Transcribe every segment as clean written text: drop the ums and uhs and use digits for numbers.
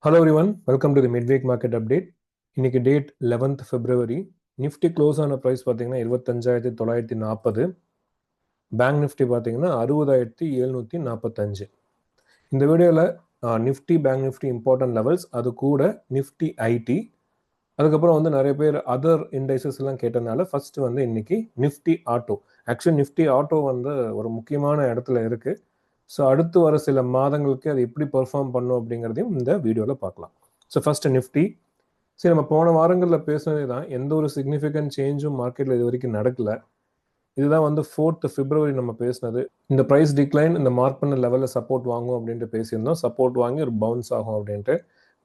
Hello everyone, welcome to the midweek market update. இன்னைக்கு date 11th February. Nifty close ஆன price பார்த்தீங்கன்னா 25,940. Bank Nifty பார்த்தீங்கன்னா 60,745. இந்த வீடியோவில் Nifty bank Nifty important levels, அது கூட நிஃப்டி ஐடி, அதுக்கப்புறம் வந்து நிறைய பேர் அதர் இண்டைசஸ் எல்லாம் கேட்டதுனால ஃபர்ஸ்ட் வந்து இன்னைக்கு Nifty auto. Actually Nifty auto வந்து ஒரு முக்கியமான இடத்துல இருக்கு. ஸோ அடுத்து வர சில மாதங்களுக்கு அது எப்படி பெர்ஃபார்ம் பண்ணும் அப்படிங்கிறதையும் இந்த வீடியோவில் பார்க்கலாம். So first Nifty. சரி, நம்ம போன வாரங்களில் பேசுனதே தான், எந்த ஒரு சிக்னிஃபிகண்ட் சேஞ்சும் மார்க்கெட்டில் இது வரைக்கும் நடக்கல. இதுதான் வந்து 4th February நம்ம பேசினது. இந்த ப்ரைஸ் டிக்ளைன் இந்த மார்க் பண்ண லெவலில் சப்போர்ட் வாங்கும் அப்படின்ட்டு பேசியிருந்தோம். சப்போர்ட் வாங்கி ஒரு பவுன்ஸ் ஆகும் அப்படின்ட்டு.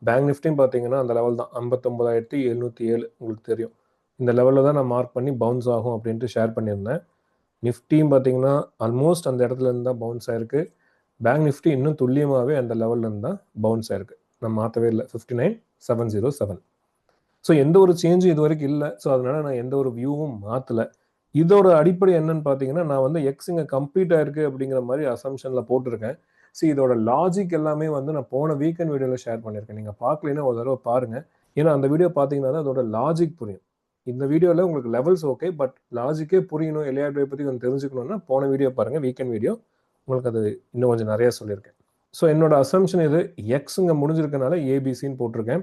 பேங்க் நிஃப்டியும் பார்த்தீங்கன்னா அந்த லெவல் தான், 59,707. உங்களுக்கு தெரியும், இந்த லெவலில் தான் நான் மார்க் பண்ணி பவுன்ஸ் ஆகும் அப்படின்ட்டு ஷேர் பண்ணியிருந்தேன். நிஃப்டியும் பார்த்தீங்கன்னா ஆல்மோஸ்ட் அந்த இடத்துல இருந்து தான் பவுன்ஸ் ஆயிருக்கு. பேங்க் நிஃப்டி இன்னும் துல்லியமாகவே அந்த லெவல்ல இருந்து தான் பவுன்ஸ் ஆயிருக்கு. நம்ம மாற்றவே இல்லை, 59,707. ஸோ எந்த ஒரு சேஞ்சும் இது வரைக்கும் இல்லை. ஸோ அதனால நான் எந்த ஒரு வியூவும் மாற்றலை. இதோட அடிப்படை என்னன்னு பார்த்தீங்கன்னா, நான் வந்து எக்ஸ் இங்கே கம்ப்ளீட் ஆயிருக்கு அப்படிங்கிற மாதிரி அசம்ஷனில் போட்டிருக்கேன். ஸோ இதோட லாஜிக் எல்லாமே வந்து நான் போன வீக்கெண்ட் வீடியோவில் ஷேர் பண்ணியிருக்கேன். நீங்கள் பார்க்கலைன்னா ஒரு தடவை பாருங்கள். ஏன்னா அந்த வீடியோ பார்த்தீங்கன்னா தான் அதோட லாஜிக் புரியும். இந்த வீடியோவில் உங்களுக்கு லெவல்ஸ் ஓகே, பட் லாஜிக்கே புரியணும், எலியாட் வே பற்றி கொஞ்சம் தெரிஞ்சுக்கணும்னா போன வீடியோ பாருங்கள், வீக்கெண்ட் வீடியோ. உங்களுக்கு அது இன்னும் கொஞ்சம் நிறைய சொல்லியிருக்கேன். ஸோ என்னோட அசம்ஷன் இது, எக்ஸுங்க முடிஞ்சிருக்கனால ஏபிசின்னு போட்டிருக்கேன்.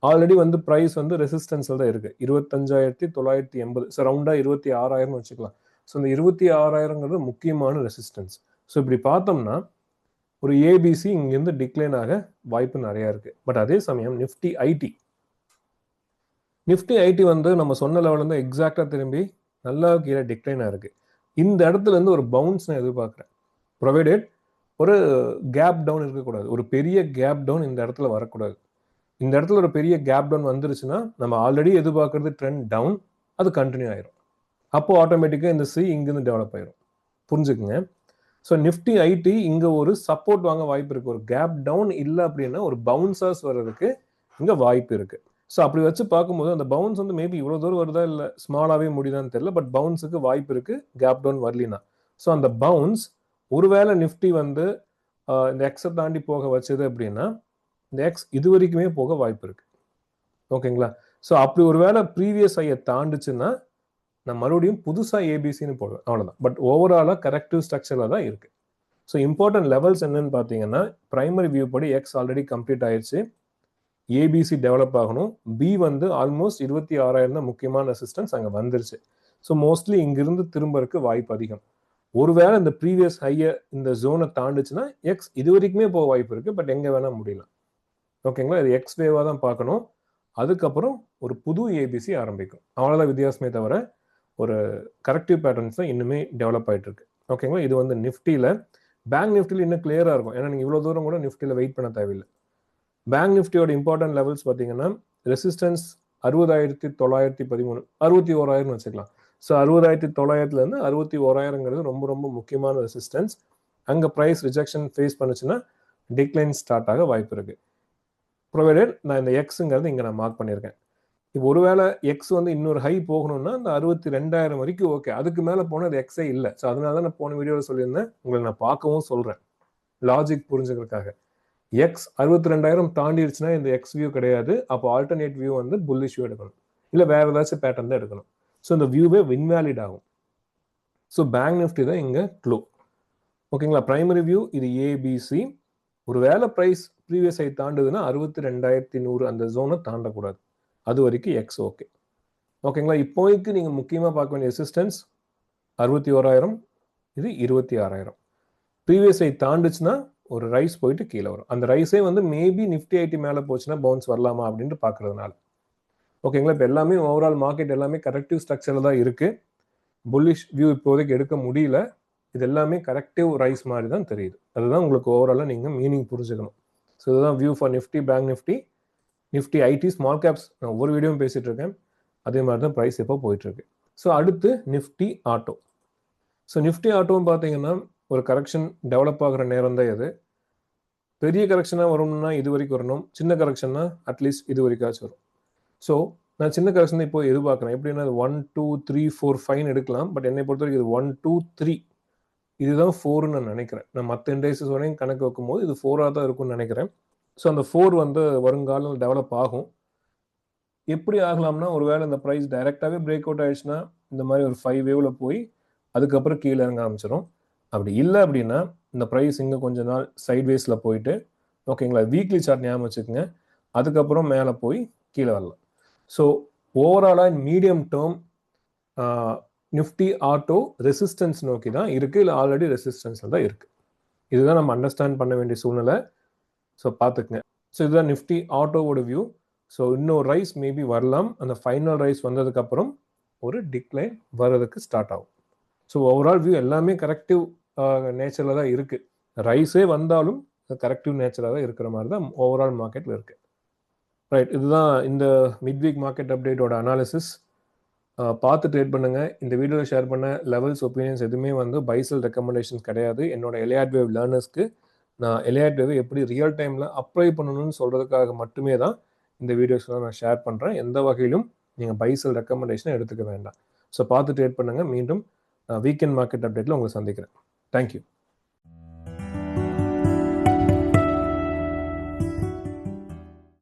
ஆல்ரெடி வந்து ப்ரைஸ் வந்து ரெசிஸ்டன்ஸில் தான் இருக்குது, 25,980. ஸோ ரவுண்டாக 26,000 வச்சுக்கலாம். ஸோ இந்த 26,000ங்கிறது முக்கியமான ரெசிஸ்டன்ஸ். ஸோ இப்படி பார்த்தோம்னா ஒரு ஏபிசி இங்கேருந்து டிக்ளைன் ஆக வாய்ப்பு நிறையா இருக்குது. பட் அதே சமயம் நிஃப்டி ஐடி வந்து நம்ம சொன்ன லெவலில் தான் எக்ஸாக்டாக திரும்பி நல்லா கீழே டிக்ளைன் ஆயிருக்கு. இந்த இடத்துல இருந்து ஒரு பவுன்ஸ் நான் எதிர்பார்க்குறேன், ப்ரொவைடட் ஒரு கேப் டவுன் இருக்கக்கூடாது. ஒரு பெரிய கேப் டவுன் இந்த இடத்துல வரக்கூடாது. இந்த இடத்துல ஒரு பெரிய கேப் டவுன் வந்துருச்சுன்னா நம்ம ஆல்ரெடி எதிர்பார்க்கறது ட்ரெண்ட் டவுன், அது கண்டினியூ ஆயிரும். அப்போ ஆட்டோமேட்டிக்காக இந்த சி இங்கிருந்து டெவலப் ஆயிரும். புரிஞ்சுக்குங்க. ஸோ நிஃப்டி ஐடி இங்கே ஒரு சப்போர்ட் வாங்க வாய்ப்பு இருக்குது. ஒரு கேப் டவுன் இல்லை அப்படின்னா ஒரு பவுன்சர்ஸ் வர்றதுக்கு இங்கே வாய்ப்பு இருக்குது. ஸோ அப்படி வச்சு பார்க்கும்போது அந்த பவுன்ஸ் வந்து மேபி இவ்வளோ தூரம் வருதா இல்லை ஸ்மாலாகவே முடியுதான்னு தெரியல. பட் பவுன்ஸுக்கு வாய்ப்பு இருக்குது, கேப் டவுன் வரலினா. ஸோ அந்த பவுன்ஸ் ஒருவேளை நிஃப்டி வந்து இந்த எக்ஸை தாண்டி போக வச்சது அப்படின்னா இந்த எக்ஸ் இது வரைக்குமே போக வாய்ப்பு இருக்கு. ஓகேங்களா? ஸோ அப்படி ஒருவேளை ப்ரீவியஸ் ஐயை தாண்டுச்சுன்னா நான் மறுபடியும் புதுசாக ஏபிசின்னு போடுவேன், அவ்வளோதான். பட் ஓவராலாக கரெக்டிவ் ஸ்ட்ரக்சரில் தான் இருக்கு. ஸோ இம்பார்ட்டன்ட் லெவல்ஸ் என்னன்னு பார்த்தீங்கன்னா, பிரைமரி வியூ படி எக்ஸ் ஆல்ரெடி கம்ப்ளீட் ஆயிடுச்சு, ஏபிசி டெவலப் ஆகணும், பி வந்து ஆல்மோஸ்ட் 26,000 தான் முக்கியமான ரெசிஸ்டன்ஸ் அங்கே வந்துருச்சு. ஸோ மோஸ்ட்லி இங்கிருந்து திரும்பறதுக்கு வாய்ப்பு அதிகம். ஒருவேளை இந்த ப்ரீவியஸ் ஹையை இந்த ஜோனை தாண்டுச்சுன்னா எக்ஸ் இது வரைக்குமே போக வாய்ப்பு இருக்கு, பட் எங்கே வேணால் முடியலாம். ஓகேங்களா? இது எக்ஸ் வேவாக தான் பார்க்கணும். அதுக்கப்புறம் ஒரு புது ஏபிசி ஆரம்பிக்கும், அவ்வளோதான் வித்தியாசமே தவிர ஒரு கரெக்டிவ் பேட்டர்ன்ஸ் தான் இன்னுமே டெவலப் ஆகிட்டு இருக்கு. ஓகேங்களா? இது வந்து நிஃப்டியில். பேங்க் நிஃப்டியில் இன்னும் கிளியராக இருக்கும், ஏன்னா நீங்கள் இவ்வளோ தூரம் கூட நிஃப்டியில் வெயிட் பண்ண தேவையில்லை. பேங்க் நிஃப்டியோட இம்பார்ட்டன்ட் லெவல்ஸ் பார்த்தீங்கன்னா ரெசிஸ்டன்ஸ் 60,913, 61,000 வச்சுக்கலாம். ஸோ 60,900லேருந்து 61,000ங்கிறது ரொம்ப ரொம்ப முக்கியமான ரெசிஸ்டன்ஸ். அங்கே ப்ரைஸ் ரிஜெக்ஷன் ஃபேஸ் பண்ணுச்சுன்னா டிக்ளைன் ஸ்டார்ட் ஆக வாய்ப்பு இருக்கு. ப்ரொவைடட் நான் இந்த எக்ஸுங்கிறது இங்கே நான் மார்க் பண்ணியிருக்கேன். இப்போ ஒருவேளை எக்ஸ் வந்து இன்னொரு ஹை போகணும்னா அந்த 62,000 வரைக்கும் ஓகே, அதுக்கு மேலே போனால் அது எக்ஸே இல்லை. ஸோ அதனால தான் நான் போன வீடியோவில் சொல்லியிருந்தேன், உங்களை நான் பார்க்கவும் சொல்கிறேன் லாஜிக் புரிஞ்சுக்கிறதுக்காக. எக்ஸ் 62,000 தாண்டிடுச்சுன்னா இந்த எக்ஸ் வியூ கிடையாது. அப்போ ஆல்டர்னேட் வியூ வந்து புல்லிஷ் வியூ எடுக்கணும், இல்லை வேற ஏதாச்சும் பேட்டர்ன் தான் எடுக்கணும். ஸோ இந்த வியூவே இன்வேலிட் ஆகும். ஸோ பேங்க் நிஃப்டி தான் இங்கே க்ளோ. ஓகேங்களா? பிரைமரி வியூ இது ஏபிசி. ஒருவேளை ப்ரைஸ் ப்ரீவியஸ் ஐ தாண்டுதுன்னா 62,100 அந்த ஜோனை தாண்டக்கூடாது, அது வரைக்கும் எக்ஸ் ஓகே. ஓகேங்களா? இப்போதைக்கு நீங்கள் முக்கியமாக பார்க்க வேண்டிய ரெசிஸ்டன்ஸ் 61,000, இது 26,000. ப்ரீவியஸ் ஐ தாண்டுச்சுன்னா ஒரு ரைஸ் போயிட்டு கீழே வரும். அந்த ரைஸே வந்து மேபி நிஃப்டி ஐடி மேலே போச்சுன்னா பவுன்ஸ் வரலாமா அப்படின்ட்டு பார்க்கறதுனால. ஓகேங்களா? இப்போ எல்லாமே ஓவரால் மார்க்கெட் எல்லாமே கரெக்டிவ் ஸ்ட்ரக்சரில் தான் இருக்கு. புல்லிஷ் வியூ இப்போதைக்கு எடுக்க முடியல. இது எல்லாமே கரெக்டிவ் ரைஸ் மாதிரி தான் தெரியுது. அதுதான் உங்களுக்கு ஓவராலாக நீங்கள் மீனிங் புரிஞ்சுக்கணும். ஸோ இதுதான் view for Nifty, bank Nifty, Nifty IT, small caps. நான் ஒவ்வொரு வீடியோவும் பேசிட்டு இருக்கேன், அதே மாதிரி தான் ப்ரைஸ் இப்போ போயிட்டு இருக்கு. ஸோ அடுத்து நிஃப்டி ஆட்டோ. ஸோ நிஃப்டி ஆட்டோவும் பார்த்தீங்கன்னா ஒரு கரெக்ஷன் டெவலப் ஆகிற நேரம் தான் இது. பெரிய கரெக்ஷனாக வரணும்னா இது வரைக்கும் வரணும், சின்ன கரெக்ஷன்னா அட்லீஸ்ட் இது வரைக்காச்சும் வரும். ஸோ நான் சின்ன கரெக்ஷன் இப்போ எதிர்பார்க்குறேன். எப்படின்னா 1 2 3 4 5 எடுக்கலாம். பட் என்னை பொறுத்த வரைக்கும் இது 1 2 3 இதுதான் 4ன்னு நான் நினைக்கிறேன். நான் மற்ற இண்டஸ்ட்ரீஸ் வரையும் கணக்கு வைக்கும்போது இது 4ஆக தான் இருக்கும்னு நினைக்கிறேன். ஸோ அந்த 4 வந்து வருங்காலம் டெவலப் ஆகும். எப்படி ஆகலாம்னா, ஒருவேளை இந்த ப்ரைஸ் டைரக்டாவே பிரேக் அவுட் ஆயிடுச்சுன்னா, இந்த மாதிரி ஒரு 5 வேவ்ல போய் அதுக்கப்புறம் கீழே இறங்க ஆரம்பிச்சிடும். அப்படி இல்லை அப்படின்னா இந்த ப்ரைஸ் இங்கே கொஞ்ச நாள் சைட்வேஸில் போயிட்டு, ஓகேங்களா, வீக்லி சார்ட் ஞாபகம் வச்சுக்கோங்க, அதுக்கப்புறம் மேலே போய் கீழே வரலாம். ஸோ ஓவராலாக medium term Nifty auto resistance நோக்கி தான் இருக்குது, இல்லை ஆல்ரெடி ரெசிஸ்டன்ஸில் தான் இருக்குது. இதுதான் நம்ம அண்டர்ஸ்டாண்ட் பண்ண வேண்டிய சூழ்நிலை. ஸோ பார்த்துக்குங்க. ஸோ இதுதான் நிஃப்டி ஆட்டோவோட வியூ. ஸோ இன்னொரு ரைஸ் மேபி வரலாம். அந்த ஃபைனல் ரைஸ் வந்ததுக்கப்புறம் ஒரு டிக்ளைன் வர்றதுக்கு ஸ்டார்ட் ஆகும். ஸோ ஓவரால் வியூ எல்லாமே கரெக்டிவ் நேச்சரில் தான் இருக்குது. ரைஸே வந்தாலும் கரெக்டிவ் நேச்சராக தான் இருக்கிற மாதிரி தான் ஓவரால் மார்க்கெட்டில் இருக்குது. ரைட், இதுதான் இந்த மிட் வீக் மார்க்கெட் அப்டேட்டோட அனாலிசிஸ். பார்த்து ட்ரேட் பண்ணுங்கள். இந்த வீடியோவில் ஷேர் பண்ண லெவல்ஸ் ஒப்பீனியன்ஸ் எதுவுமே வந்து பைசல் ரெக்கமெண்டேஷன்ஸ் கிடையாது. என்னோட எலியாட் வேவ் லேர்னர்ஸ்க்கு நான் எலியாட் வேவ் எப்படி ரியல் டைமில் அப்ளை பண்ணணும்னு சொல்கிறதுக்காக மட்டுமே தான் இந்த வீடியோஸ்லாம் நான் ஷேர் பண்ணுறேன். எந்த வகையிலும் நீங்கள் பைசல் ரெக்கமெண்டேஷனை எடுத்துக்க வேண்டாம். ஸோ பார்த்து ட்ரேட் பண்ணுங்கள். மீண்டும் வீக்கெண்ட் மார்க்கெட் அப்டேட்டில் உங்களை சந்திக்கிறேன். தேங்க்யூ.